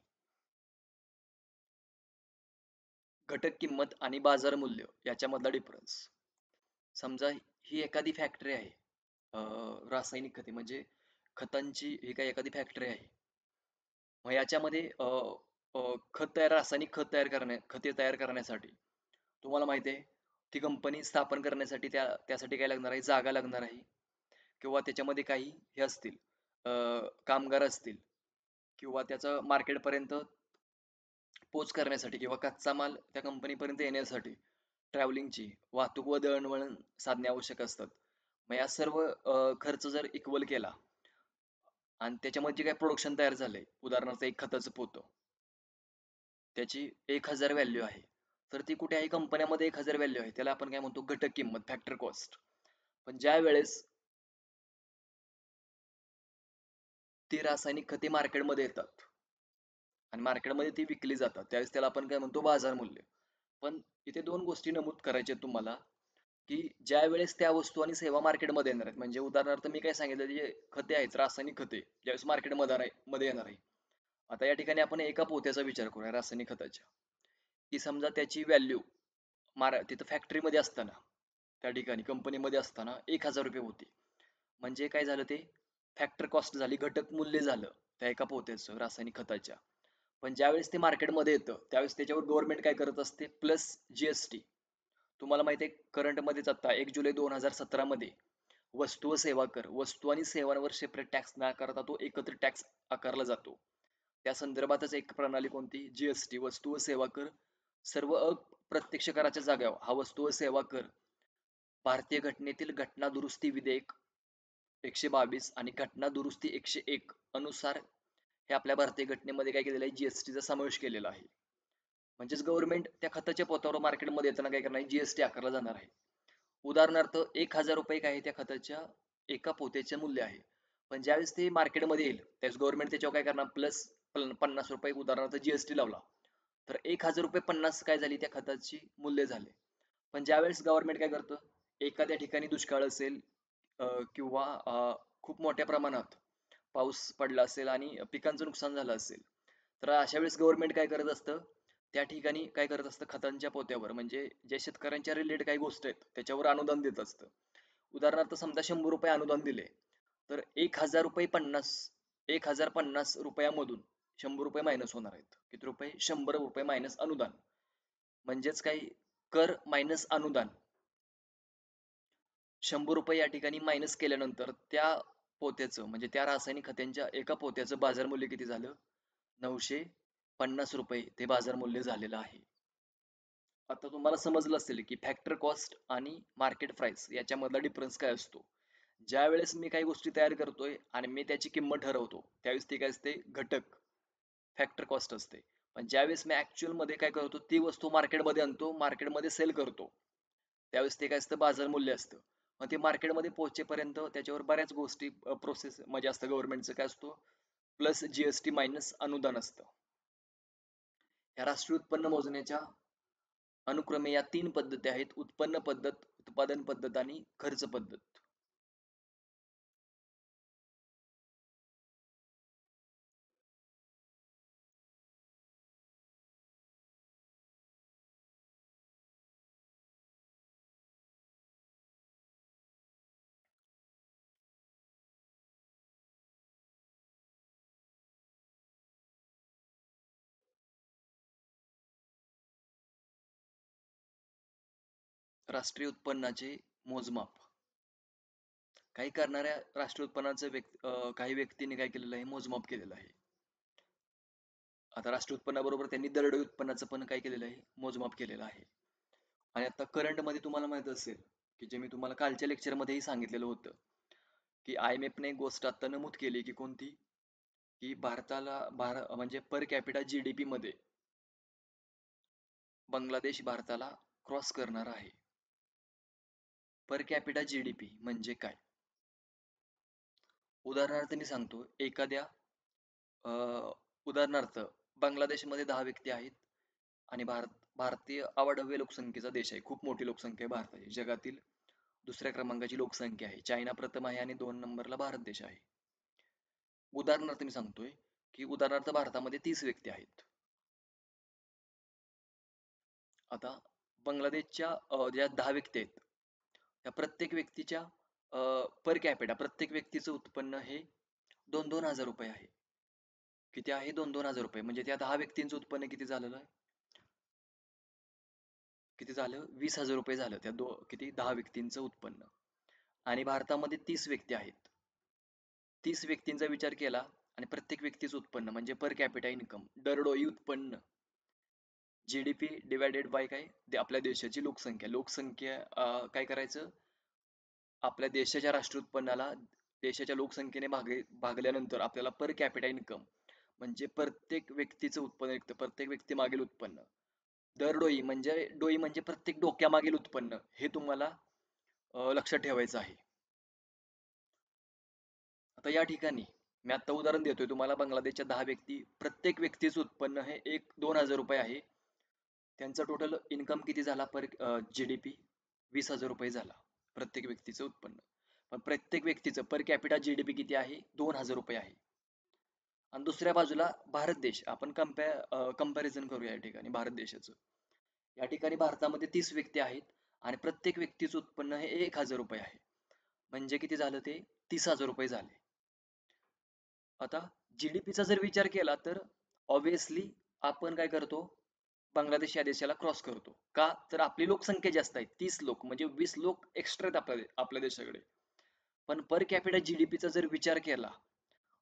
[SPEAKER 1] घटक किंमत आणि बाजार मूल्य याच्यामधला डिफरन्स. समजा ही एखादी फॅक्टरी आहे. रासायनिक खते म्हणजे खतांची ही काही एखादी फॅक्टरी आहे. मग याच्यामध्ये रासायनिक खते तयार करण्यासाठी तुम्हाला माहिती आहे ती कंपनी स्थापन करण्यासाठी त्यासाठी काय लागणार आहे? जागा लागणार आहे किंवा त्याच्यामध्ये काही हे असतील कामगार असतील किंवा त्याचं मार्केटपर्यंत पोच करण्यासाठी किंवा कच्चा माल त्या कंपनीपर्यंत येण्यासाठी ट्रॅव्हलिंगची वाहतूक व दळणवळण साधने आवश्यक असतात. मग या सर्व खर्च जर इक्वल केला आणि त्याच्यामध्ये जे काही प्रोडक्शन तयार झालंय, उदाहरणार्थ एक खताचं पोतं, त्याची 1000 व्हॅल्यू आहे. तर ती कुठे आहे? कंपन्यामध्ये 1000 व्हॅल्यू आहे. त्याला आपण काय म्हणतो? घटक किंमत, फॅक्टर कॉस्ट. पण ज्या वेळेस ती रासायनिक खते मार्केटमध्ये येतात आणि मार्केटमध्ये ती विकली जातात, त्यावेळेस त्याला आपण काय म्हणतो? बाजार मूल्य. पण इथे 2 गोष्टी नमूद करायच्या आहेत तुम्हाला. की ज्या वेळेस त्या वस्तू आणि सेवा मार्केटमध्ये येणार आहेत, म्हणजे उदाहरणार्थ मी काय सांगितलं, जे खते आहेत, रासायनिक खते ज्यावेळेस मध्ये येणार आहे. आता या ठिकाणी आपण एका पोत्याचा विचार करूया रासायनिक खताच्या, की समजा त्याची व्हॅल्यू तिथं फॅक्टरीमध्ये असताना, त्या ठिकाणी कंपनीमध्ये असताना ₹1000 होती. म्हणजे काय झालं, ते फॅक्टर कॉस्ट झाली, घटक मूल्य झालं त्या एका पोत्याचं रासायनिक खताच्या. पण ज्यावेळेस ते मार्केटमध्ये येतं, त्यावेळेस त्याच्यावर गव्हर्नमेंट काय करत असते, प्लस जीएसटी. तुम्हाला माहिती आहे, करंटमध्येच आता 1 जुलै 2017 मध्ये वस्तू आणि सेवांवर सेपरेट टॅक्स न आकारता तो एकत्र टॅक्स आकारला जातो. त्या संदर्भातच एक प्रणाली कोणती, जीएसटी, वस्तू व सेवा कर. सर्व अप्रत्यक्ष कराच्या जागेवर हा वस्तू व सेवा कर भारतीय घटनेतील घटना दुरुस्ती विधेयक 122 आणि घटना दुरुस्ती 101 अनुसार हे आपल्या भारतीय घटनेमध्ये काय केलेलं आहे, जीएसटीचा समावेश केलेला आहे. म्हणजेच गव्हर्नमेंट त्या खताच्या पोतावर मार्केटमध्ये येताना काय करणार आहे, जीएसटी आकारला जाणार आहे. उदाहरणार्थ ₹1000 काय आहे त्या खताच्या एका पोत्याचे मूल्य आहे. पण ज्यावेळेस ते मार्केटमध्ये येईल, त्यावेळेस गव्हर्नमेंट त्याच्यावर काय करणार, प्लस ₹50 उदाहरणार्थ जीएसटी लावला, तर ₹1000 50 काय झाली त्या खताची मूल्य झाले. पण ज्यावेळेस गव्हर्नमेंट काय करतं, एखाद्या ठिकाणी दुष्काळ असेल, किंवा खूप मोठ्या प्रमाणात पाऊस पडला असेल आणि पिकांचं नुकसान झालं असेल, तर अशा वेळेस गव्हर्नमेंट काय करत असतं, त्या ठिकाणी काय करत असतं, खतांच्या पोत्यावर म्हणजे ज्या शेतकऱ्यांच्या रिलेटेड काही गोष्टी आहेत त्याच्यावर अनुदान देत असतं. उदाहरणार्थ समजा ₹100 अनुदान दिले, तर ₹1050 ₹1,050 मायनस होणार आहेत. किती रुपये, ₹100 मायनस अनुदान. म्हणजेच काही कर मायनस अनुदान, ₹100 या ठिकाणी मायनस केल्यानंतर त्या पोत्याचं म्हणजे त्या रासायनिक खतांच्या एका पोत्याचं बाजार मूल्य किती झालं, ₹950 ते बाजार मूल्य झालेलं आहे. आता तुम्हाला समजलं असेल की फॅक्टर कॉस्ट आणि मार्केट प्राइस याच्यामधला डिफरन्स काय असतो. ज्या वेळेस मी काही गोष्टी तयार करतोय आणि मी त्याची किंमत ठरवतो, त्यावेळेस ती काय असते, घटक फॅक्टर कॉस्ट असते. पण ज्यावेळेस मी ऍक्च्युअल मध्ये काय करतो, ती वस्तू मार्केटमध्ये आणतो, मार्केटमध्ये सेल करतो, त्यावेळेस ते काय असतं, बाजार मूल्य असतं. मग ते मार्केटमध्ये पोहोचेपर्यंत त्याच्यावर बऱ्याच गोष्टी प्रोसेस म्हणजे असतं, गव्हर्नमेंटचं काय असतो, प्लस जीएसटी मायनस अनुदान असतं. या राष्ट्रीय उत्पन्न मोजण्याच्या अनुक्रमे या 3 पद्धती आहेत, उत्पन्न पद्धत, उत्पादन पद्धत आणि खर्च पद्धत. राष्ट्रीय उत्पन्नाचे मोजमाप. काही करणाऱ्या राष्ट्रीय उत्पन्नाचं काही व्यक्तींनी काय केलेलं आहे, मोजमाप केलेलं आहे. आता राष्ट्रीय उत्पन्नाबरोबर त्यांनी दरडोई उत्पन्नाचं पण काय केलेलं आहे, मोजमाप केलेलं आहे. आणि आता करंट मध्ये तुम्हाला माहित असेल, की जे मी तुम्हाला कालच्या लेक्चर मध्येही सांगितलेलं होतं, की IMF ने एक गोष्ट आता नमूद केली, की कोणती, की म्हणजे पर कॅपिटा जीडीपी मध्ये बांगलादेश भारताला क्रॉस करणार आहे. पर कॅपिटा जीडीपी म्हणजे काय? उदाहरणार्थ मी सांगतो, उदाहरणार्थ बांगलादेशमध्ये 10 व्यक्ती आहेत आणि भारतीय अवाढव्य लोकसंख्येचा देश आहे. खूप मोठी लोकसंख्या आहे भारताची. जगातील दुसऱ्या क्रमांकाची लोकसंख्या आहे. चायना प्रथम आहे आणि 2 नंबरला भारत देश आहे. उदाहरणार्थ मी सांगतोय, की उदाहरणार्थ भारतामध्ये 30 व्यक्ती आहेत. आता बांगलादेशच्या ज्या 10 व्यक्ती आहेत, त्या प्रत्येक व्यक्तीच्या पर कॅपिटा प्रत्येक व्यक्तीचं उत्पन्न हे 2-2 हजार रुपये आहे. किती आहे, 2-2 हजार रुपये. म्हणजे त्या 10 व्यक्तींचं उत्पन्न किती झालेलं आहे, किती झालं, 20,000 रुपये झालं त्या किती, 10 व्यक्तींचं उत्पन्न. आणि भारतामध्ये 30 व्यक्ती आहेत. 30 व्यक्तींचा विचार केला आणि प्रत्येक व्यक्तीचं उत्पन्न म्हणजे पर कॅपिटा इन्कम, दरडोई उत्पन्न, जीडीपी डिवायडेड बाय काय, आपल्या देशाची लोकसंख्या. काय करायचं, आपल्या देशाच्या राष्ट्रीय उत्पन्नाला देशाच्या लोकसंख्येने भागल्यानंतर आपल्याला पर कॅपिटा इन्कम म्हणजे प्रत्येक व्यक्तीचं उत्पन्न निघतं, प्रत्येक व्यक्ती मागील उत्पन्न. डोई म्हणजे प्रत्येक डोक्यामागील उत्पन्न, हे तुम्हाला लक्षात ठेवायचं आहे. आता या ठिकाणी मी आता उदाहरण देतोय तुम्हाला, बांगलादेशच्या 10 व्यक्ती, प्रत्येक व्यक्तीचं उत्पन्न हे 1-2 हजार रुपये आहे. त्यांचा टोटल इन्कम किती झाला पर जीडीपी, 20,000 रुपये झाला प्रत्येक व्यक्तीचं उत्पन्न. पण प्रत्येक व्यक्तीचं पर कॅपिटा जीडीपी किती आहे? 2,000 रुपये आहे. आणि दुसऱ्या बाजूला भारत देश, आपण कंपॅरिझन करूया या ठिकाणी भारत देशाचं. या ठिकाणी भारतामध्ये 30 व्यक्ती आहेत आणि प्रत्येक व्यक्तीचं उत्पन्न हे 1,000 रुपये आहे. म्हणजे किती झालं ते? 30,000 रुपये झाले. आता जीडीपीचा जर विचार केला तर ऑब्विसली आपण काय करतो? बांगलादेश या देशाला क्रॉस करतो. का? तर आपली लोकसंख्या जास्त आहे, 30 लोक म्हणजे 20 लोक एक्स्ट्रा आहेत आपल्या देशाकडे. पण पर कॅपिटा जीडीपीचा जर विचार केला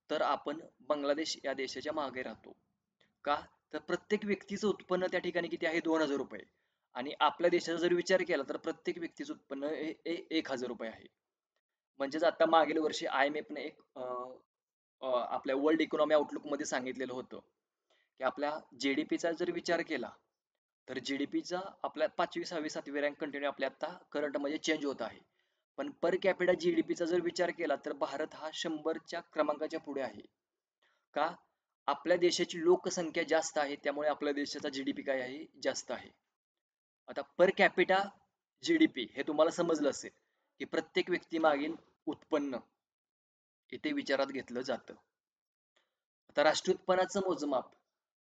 [SPEAKER 1] तर आपण बांगलादेश या देशाच्या मागे राहतो. का? तर प्रत्येक व्यक्तीचं उत्पन्न त्या ठिकाणी किती आहे? 2,000 रुपये. आणि आपल्या देशाचा जर विचार केला तर प्रत्येक व्यक्तीचं उत्पन्न हे 1,000 रुपये आहे. म्हणजेच आता मागील वर्षी IMF ने एक आपल्या वर्ल्ड इकॉनॉमी आउटलुक मध्ये सांगितलेलं होतं की आपल्या जीडीपीचा जर विचार केला तर जीडीपीचा आपल्या 5वी 6वी 7वी रँक कंटिन्यू आपल्या आता करंट मध्ये चेंज होत आहे. पण पर कॅपिटा जीडीपीचा जर विचार केला तर भारत हा 100च्या क्रमांकाच्या पुढे आहे. का? आपल्या देशाची लोकसंख्या जास्त आहे, त्यामुळे आपल्या देशाचा जीडीपी काय आहे? जास्त आहे. आता पर कॅपिटा जीडीपी हे तुम्हाला समजलं असेल की प्रत्येक व्यक्ती मागील उत्पन्न इथे विचारात घेतलं जातं. आता राष्ट्रीय उत्पन्नाचं मोजमाप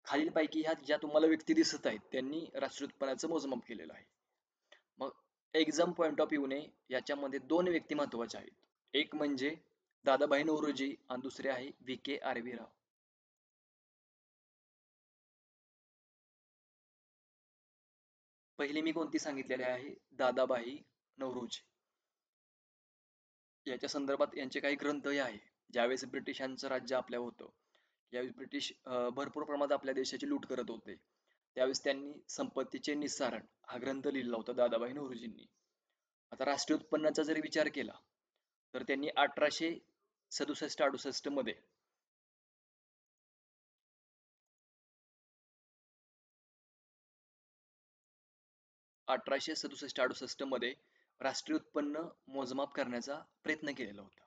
[SPEAKER 1] खालीलपैकी ह्या ज्या तुम्हाला व्यक्ती दिसत आहेत त्यांनी राष्ट्रीय उत्पन्नाचं मोजमाप केलेलं आहे. मग एक्झाम पॉइंट ऑफ व्ह्यूने याच्यामध्ये दोन व्यक्ती महत्वाच्या आहेत. एक म्हणजे दादाभाई नौरोजी आणि दुसरे आहे VK. राव. पहिली मी कोणती सांगितलेली आहे? दादाभाई नौरोजी. याच्या संदर्भात यांचे काही ग्रंथही आहे. ज्यावेळेस ब्रिटिशांचं राज्य आपल्या होतं, यावेळी ब्रिटिश भरपूर प्रमाणात आपल्या देशाची लूट करत होते, त्यावेळेस त्यांनी संपत्तीचे निस्सारण हा ग्रंथ लिहिला होता दादाभाई नौरोजींनी. आता राष्ट्रीय उत्पन्नाचा जर विचार केला तर त्यांनी 1867-68 मध्ये 1867-68 मध्ये राष्ट्रीय उत्पन्न मोजमाप करण्याचा प्रयत्न केलेला होता.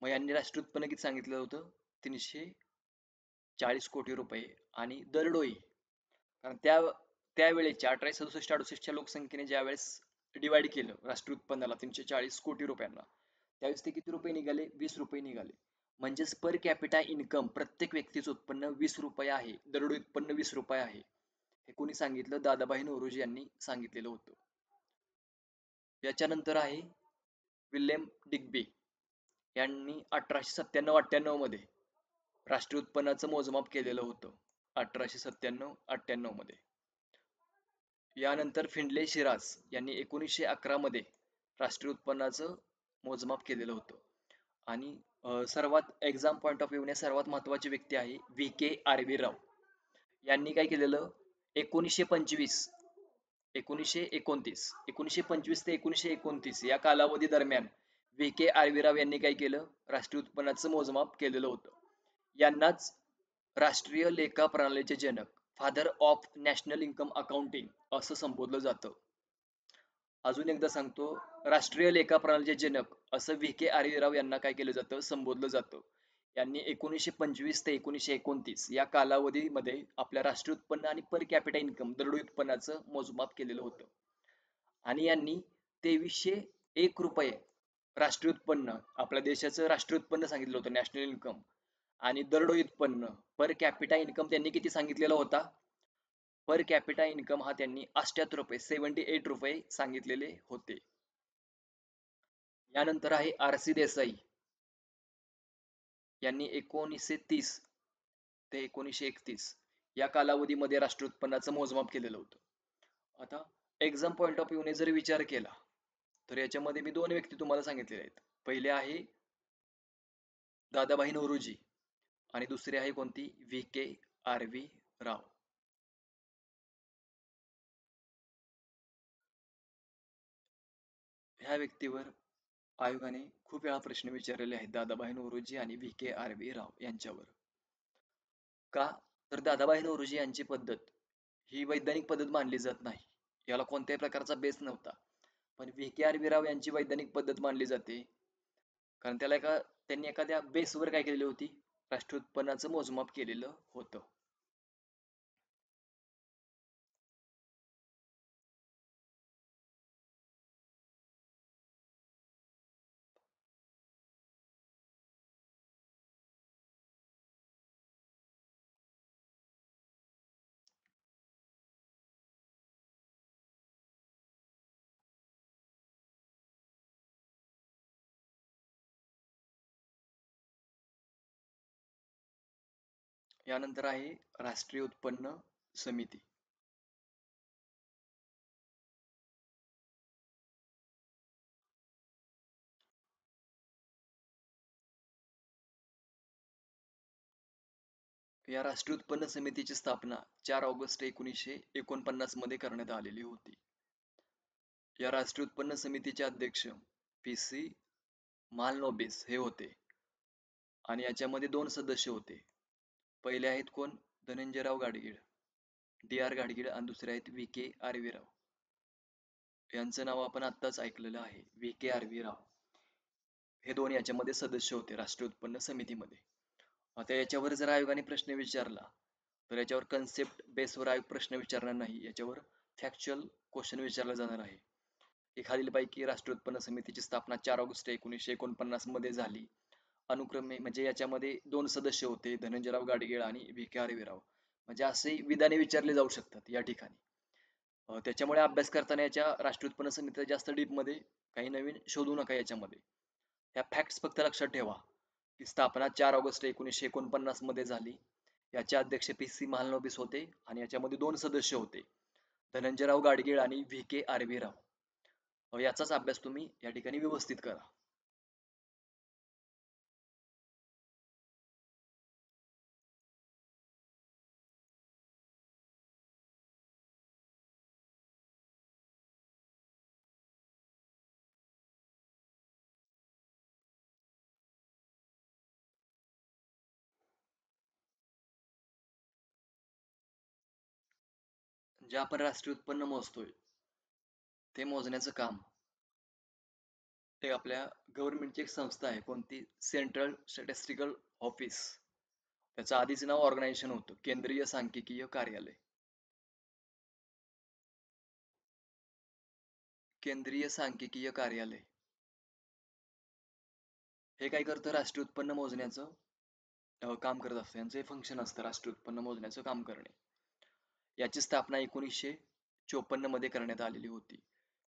[SPEAKER 1] मग यांनी राष्ट्रीय उत्पन्न किती सांगितलं होतं? 340 कोटी रुपये. आणि दरडोई, कारण त्यावेळेच्या 1867-68च्या लोकसंख्येने ज्या वेळेस डिवाइड केलं राष्ट्रीय उत्पन्नाला 340 कोटी रुपयांना, त्यावेळेस ते किती रुपये निघाले? 20 रुपये निघाले. म्हणजेच पर कॅपिटा इन्कम प्रत्येक व्यक्तीचं उत्पन्न 20 रुपये आहे, दरडोई उत्पन्न 20 रुपये आहे. हे कोणी सांगितलं? दादाभाई नौरोजी यांनी सांगितलेलं होतं. याच्यानंतर आहे विल्यम डिग्बी. यांनी 1897-98 मध्ये राष्ट्रीय उत्पन्नाचं मोजमाप केलेलं होतं. 1897-98 मध्ये. यानंतर फिंडले शिराज यांनी 1911 मध्ये राष्ट्रीय उत्पन्नाचं मोजमाप केलेलं होतं. आणि सर्वात एक्झाम पॉइंट ऑफ व्ह्यूने सर्वात महत्वाची व्यक्ती आहे VK. राव. यांनी काय केलेलं? 1925 1925 ते 1929 या कालावधी दरम्यान VK. राव यांनी काय केलं? राष्ट्रीय उत्पन्नाचं मोजमाप केलेलं होतं. यांनाच राष्ट्रीय लेखा प्रणालीचे जनक, father of national income accounting असं संबोधलं जातं. अजून एकदा सांगतो, राष्ट्रीय लेखा प्रणालीचे जनक असं VK. राव यांना काय केलं जातं? संबोधलं जातं. यांनी 1925 ते 1929 या कालावधीमध्ये आपल्या राष्ट्रीय उत्पन्न आणि पर कॅपिटा इन्कम दरडोई उत्पन्नाचं मोजमाप केलेलं होतं. आणि यांनी 2301 रुपये राष्ट्रीय उत्पन्न, आपल्या देशाचं राष्ट्रीय उत्पन्न सांगितलं होतं, नॅशनल इन्कम. आणि दरडोई उत्पन्न पर कॅपिटा इन्कम त्यांनी किती सांगितलेला होता? पर कॅपिटा इन्कम हा त्यांनी 78 रुपये 78 रुपये सांगितलेले होते. यानंतर आहे RC देसाई. यांनी 1930 ते 1931 या कालावधीमध्ये राष्ट्रीय उत्पन्नाचं मोजमाप केलेलं होतं. आता एक्झाम पॉइंट ऑफ व्ह्यूने जर विचार केला तर याच्यामध्ये मी दोन व्यक्ती तुम्हाला सांगितलेले आहेत. पहिले आहे दादाभाई नौरोजी आणि दुसरी आहे कोणती? VK. राव. ह्या व्यक्तीवर आयोगाने खूप वेळा प्रश्न विचारलेले आहेत, दादाभाई नौरोजी आणि VK. राव यांच्यावर. का? तर दादाभाई नौरोजी यांची पद्धत ही वैज्ञानिक पद्धत मानली जात नाही, याला कोणत्याही प्रकारचा बेस नव्हता. पण VK. राव यांची वैज्ञानिक पद्धत मानली जाते, कारण त्यांनी एखाद्या बेसवर काय केलेली होती? राष्ट्रीय उत्पन्नाचं मोजमाप केलेलं होतं. यानंतर आहे राष्ट्रीय उत्पन्न समिती. या राष्ट्रीय उत्पन्न समितीची स्थापना 4 ऑगस्ट 1949 मध्ये करण्यात आलेली होती. या राष्ट्रीय उत्पन्न समितीचे अध्यक्ष पी.सी. मालनोबिस हे होते आणि याच्यामध्ये 2 सदस्य होते. पहिले आहेत कोण? धनंजयराव गाडगीळ, डी.आर. गाडगीळ आणि दुसरे आहेत व्ही.के. आर्वीराव. यांचं नाव आपण आत्ताच ऐकलेलं आहे, व्ही.के. आर्वीराव. हे दोन याच्यामध्ये सदस्य होते राष्ट्रीय उत्पन्न समितीमध्ये. आता याच्यावर जर आयोगाने प्रश्न विचारला तर याच्यावर कन्सेप्ट बेसवर आयोग प्रश्न विचारणार नाही, याच्यावर फॅक्च्युअल क्वेश्चन विचारला जाणार आहे. खालीलपैकी राष्ट्रीय उत्पन्न समितीची स्थापना 4 ऑगस्ट 1949 मध्ये झाली. अनुक्रमे म्हणजे याच्यामध्ये 2 सदस्य होते, धनंजयराव गाडगीळ आणि व्ही.के. आर्वीराव. म्हणजे असे विधाने विचारले जाऊ शकतात या ठिकाणी. त्याच्यामुळे अभ्यास करताना याच्या राष्ट्रीय उत्पन्न समितीच्या जास्त डीप मध्ये काही नवीन शोधू नका. याच्यामध्ये ह्या फॅक्ट्स फक्त लक्षात ठेवा की स्थापना 4 ऑगस्ट 1949 मध्ये झाली. याचे अध्यक्ष पी.सी. महालनोबिस होते आणि याच्यामध्ये 2 सदस्य होते, धनंजयराव गाडगीळ आणि व्ही.के. आर्वीराव. याचाच अभ्यास तुम्ही या ठिकाणी व्यवस्थित करा. जे आपण राष्ट्रीय उत्पन्न मोजतोय ते मोजण्याचं काम ते आपल्या गव्हर्नमेंटची एक संस्था आहे. कोणती? Central statistical office. त्याचं आधीच नाव ऑर्गनायझेशन होतं केंद्रीय सांख्यिकीय कार्यालय. केंद्रीय सांख्यिकीय कार्यालय हे काय करतं? राष्ट्रीय उत्पन्न मोजण्याचं काम करत असतं. यांचं हे फंक्शन असतं राष्ट्रीय उत्पन्न मोजण्याचं काम करणे. याची स्थापना 1954 मध्ये करण्यात आलेली होती.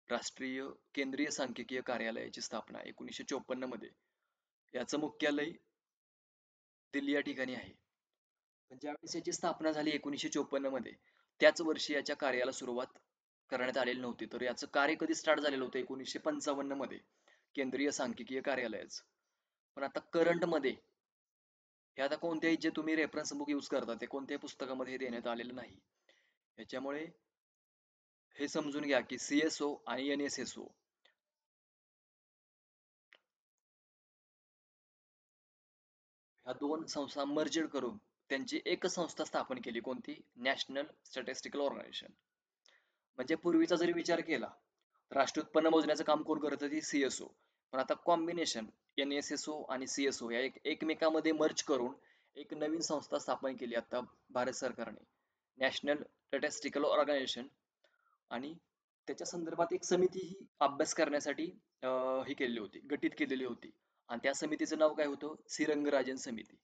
[SPEAKER 1] राष्ट्रीय केंद्रीय सांख्यिकीय कार्यालयाची स्थापना 1954 मध्ये. याचं मुख्यालय दिल्ली या ठिकाणी आहे. पण ज्यावेळेस याची स्थापना झाली 1954 मध्ये, त्याच वर्षी याच्या कार्याला सुरुवात करण्यात आलेली नव्हती. तर याचं कार्य कधी स्टार्ट झालेलं होतं? 1955 मध्ये केंद्रीय सांख्यिकीय कार्यालयाचं. पण आता करंट मध्ये हे आता कोणत्याही जे तुम्ही रेफरन्स बुक यूज करता ते कोणत्याही पुस्तकामध्ये हे देण्यात आलेलं नाही. याच्यामुळे हे समजून घ्या की CSO आणि NSSO ह्या 2 संस्था मर्जर करून त्यांची एकच संस्था स्थापन केली. कोणती? National statistical organisation. म्हणजे पूर्वीचा जरी विचार केला राष्ट्रीय उत्पन्न मोजण्याचं काम कोण करत? ती CSO. पण आता कॉम्बिनेशन NSSO आणि CSO या एकमेकांमध्ये मर्ज करून एक नवीन संस्था स्थापन केली आता भारत सरकारने, नॅशनल स्टॅटिस्टिकल ऑर्गनायझेशन. आणि त्याच्या संदर्भात एक समिती ही अभ्यास करण्यासाठी ही केलेली होती, गठीत केलेली होती. आणि त्या समितीचं नाव काय होतं? श्रीरंगराजन समिती.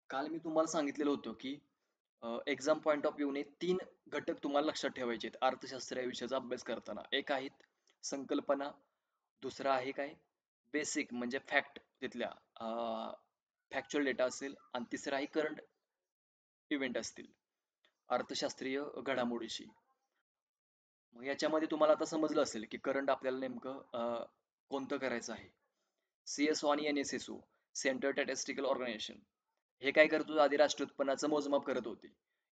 [SPEAKER 1] काल मी तुम्हाला सांगितलेलं होतं की एक्झाम पॉईंट ऑफ व्ह्यूने 3 घटक तुम्हाला लक्षात ठेवायचे आहेत अर्थशास्त्र या विषयाचा अभ्यास करताना. एक आहेत संकल्पना, दुसरा आहे काय? बेसिक म्हणजे फॅक्ट, तिथल्या फॅक्च्युअल डेटा असेल, आणि तिसरा आहे करंट इव्हेंट असतील अर्थशास्त्रीय घडामोडीशी. मग याच्यामध्ये तुम्हाला आता समजलं असेल की करंट आपल्याला नेमकं कोणतं करायचं आहे. CSO आणि NSSO सेंट्रल स्टॅटिस्टिकल ऑर्गनायझेशन हे काय करत होते? आधी राष्ट्रीय उत्पन्नाचं मोजमाप करत होते.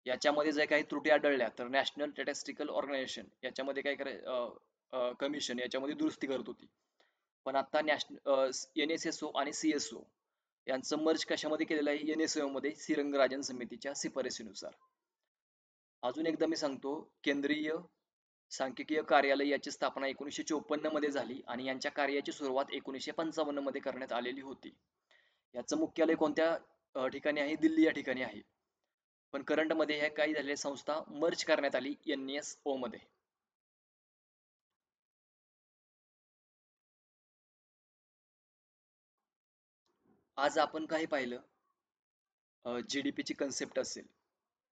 [SPEAKER 1] याच्यामध्ये जर काही त्रुटी आढळल्या तर नॅशनल स्टॅटिस्टिकल ऑर्गनायझेशन याच्यामध्ये काय कराय कमिशन याच्यामध्ये दुरुस्ती करत होती. पण आता NSSO आणि CSO यांचं मर्ज कशामध्ये केलेलं आहे? NSO मध्ये श्रीरंगराजन समितीच्या शिफारसीनुसार. अजून एकदा मी सांगतो, केंद्रीय सांख्यिकीय कार्यालय याची स्थापना 1954 मध्ये झाली आणि यांच्या कार्याची सुरुवात 1955 मध्ये करण्यात आलेली होती. याचं मुख्यालय कोणत्या ठिकाणी आहे? दिल्ली या ठिकाणी आहे. पण करंट मध्ये हे काही झाले, संस्था मर्ज करण्यात आली NSO मध्ये. आज आपण काय पाहिलं? GDP ची कन्सेप्ट असेल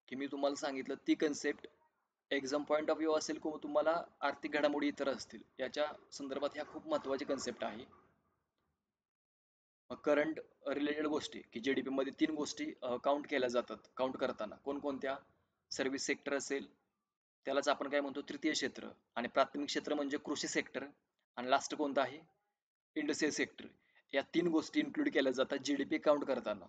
[SPEAKER 1] की मी तुम्हाला सांगितलं ती concept exam point of view असेल किंवा तुम्हाला आर्थिक घडामोडी इतर असतील, याच्या संदर्भात ह्या खूप महत्वाची कन्सेप्ट आहे. करंट रिलेटेड गोष्टी की जीडीपी मध्ये तीन गोष्टी काउंट केल्या जातात काउंट करताना कोणकोणत्या. सर्व्हिस सेक्टर असेल, त्यालाच आपण काय म्हणतो तृतीय क्षेत्र, आणि प्राथमिक क्षेत्र म्हणजे कृषी सेक्टर, आणि लास्ट कोणतं आहे इंडस्ट्रियल सेक्टर. या तीन गोष्टी इन्क्लूड केल्या जातात जीडीपी काउंट करताना.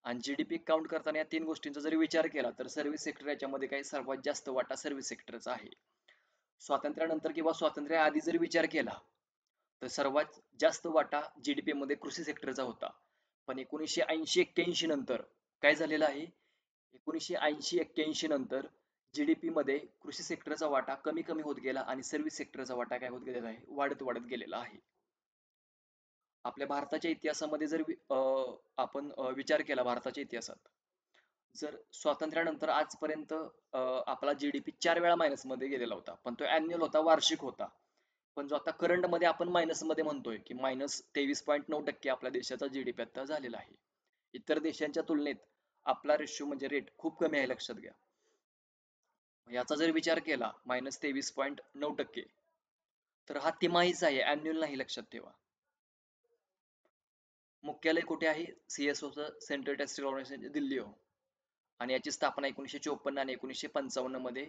[SPEAKER 1] आणि जीडीपी काउंट करताना या तीन गोष्टींचा जरी विचार केला तर सर्व्हिस सेक्टर याच्यामध्ये काही सर्वात जास्त वाटा सर्व्हिस सेक्टरचा आहे. स्वातंत्र्यानंतर किंवा स्वातंत्र्याआधी जर विचार केला तर सर्वात जास्त वाटा जीडीपी मध्ये कृषी सेक्टरचा होता. पण 1980-81 नंतर काय झालेलं आहे, 1980-81 नंतर जीडीपी मध्ये कृषी सेक्टरचा वाटा कमी कमी होत गेला आणि सर्व्हिस सेक्टरचा वाटा काय होत गेलेला आहे, वाढत वाढत गेलेला आहे. आपल्या भारताच्या इतिहासामध्ये जर आपण विचार केला भारताच्या इतिहासात, जर स्वातंत्र्यानंतर आजपर्यंत आपला जीडीपी 4 वेळा मायनस मध्ये गेलेला होता, पण तो अॅन्युअल होता, वार्षिक होता. पण जो आता करंट मध्ये आपण मायनस मध्ये म्हणतोय की -23.9% आपल्या देशाचा जीडीपी आता झालेला आहे. इतर देशांच्या तुलनेत आपला रेशो म्हणजे रेट खूप कमी आहे, लक्षात घ्या. याचा जर विचार केला -23.9%, तर हा तिमाहीचा आहे, अॅन्युअल नाही, लक्षात ठेवा. मुख्यालय कुठे आहे, सीएसओचं सेंट्रल टेस्टिंग ऑर्गनायझेशन दिल्ली हो. आणि याची स्थापना 1954 आणि 1955 मध्ये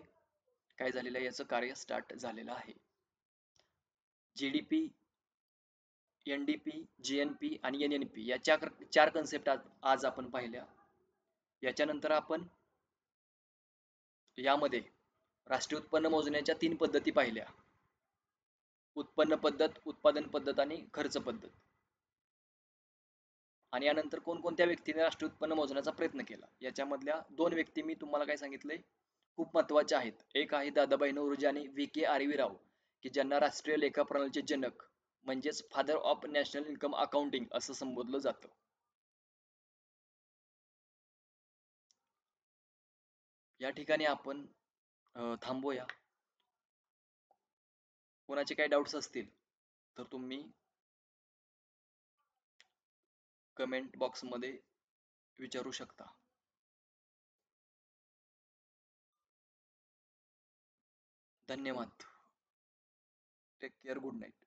[SPEAKER 1] काय झालेलं आहे, याचं कार्य स्टार्ट झालेलं आहे. जीडीपी, एनडीपी, जीएनपी आणि एनएनपी या चार कन्सेप्ट आज आपण पाहिल्या. याच्यानंतर आपण यामध्ये राष्ट्रीय उत्पन्न मोजण्याच्या तीन पद्धती पाहिल्या: उत्पन्न पद्धत, उत्पादन पद्धत आणि खर्च पद्धत. आणि यानंतर कोणकोणत्या व्यक्तीने राष्ट्रीय उत्पन्न मोजण्याचा प्रयत्न केला, याच्यामधल्या दोन व्यक्ती मी तुम्हाला काय सांगितले खूप महत्वाच्या आहेत. एक आहे दादाभाई नौरोजी आणि व्ही के आर व्ही राव, की ज्यांना राष्ट्रीय लेखा प्रणालीचे जनक म्हणजेच father of national income accounting असं संबोधलं जातं. या ठिकाणी आपण थांबूया. कोणाचे काही डाऊट्स असतील तर तुम्ही कमेंट बॉक्समध्ये विचारू शकता. धन्यवाद. Take care. Good night.